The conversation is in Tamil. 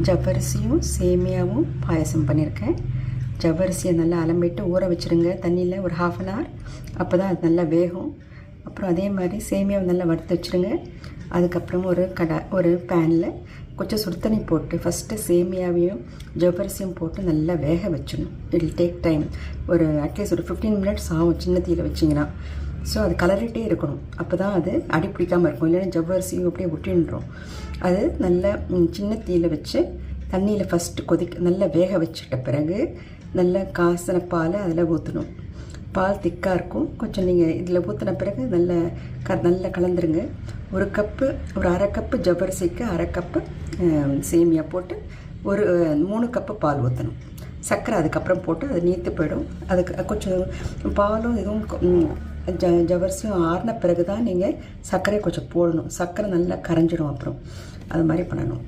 ஜவ்வரிசியும் சேமியாவும் பாயசம் பண்ணியிருக்கேன். ஜவ்வரிசியை நல்லா அலம்பிட்டு ஊற வச்சுருங்க தண்ணியில் ஒரு 1/2 அன் ஹவர். அப்போ தான் அது நல்லா வேகும். அப்புறம் அதே மாதிரி சேமியாவை நல்லா வறுத்து வச்சுருங்க. அதுக்கப்புறம் ஒரு பேனில் கொஞ்சம் சுடு தண்ணி போட்டு ஃபஸ்ட்டு சேமியாவையும் ஜவ்வரிசியும் போட்டு நல்லா வேக வச்சிடணும். It will take time. At least ஒரு 15 மினிட்ஸ் ஆகும் சின்ன தீயில் வச்சிங்கன்னா. ஸோ அது கலரிட்டே இருக்கணும். அப்போ தான் அது அடி பிடிக்காமல் இருக்கும். இல்லைன்னா ஜவ்வரிசியும் அப்படியே ஒட்டின்றோம். அது நல்லா சின்ன தீயில் வச்சு தண்ணியில் ஃபஸ்ட்டு நல்லா வேக வச்சுட்ட பிறகு நல்லா காசின பால் அதில் ஊற்றணும். பால் திக்காக இருக்கும். கொஞ்சம் நீங்கள் இதில் ஊற்றின பிறகு நல்லா கலந்துருங்க. ஒரு 1/2 கப்பு ஜவ்வரிசிக்கு 1/2 கப்பு சேமியா போட்டு 3 கப்பு பால் ஊற்றணும். சர்க்கரை அதுக்கப்புறம் போட்டு அது நீர்த்து போயிடும். அதுக்கு கொஞ்சம் பாலும் இதுவும் ஜவ்வரிசியும் ஆறின பிறகு தான் நீங்கள் சர்க்கரை கொஞ்சம் போடணும். சர்க்கரை நல்லா கரைஞ்சிடும். அப்புறம் அது மாதிரி பண்ணணும்.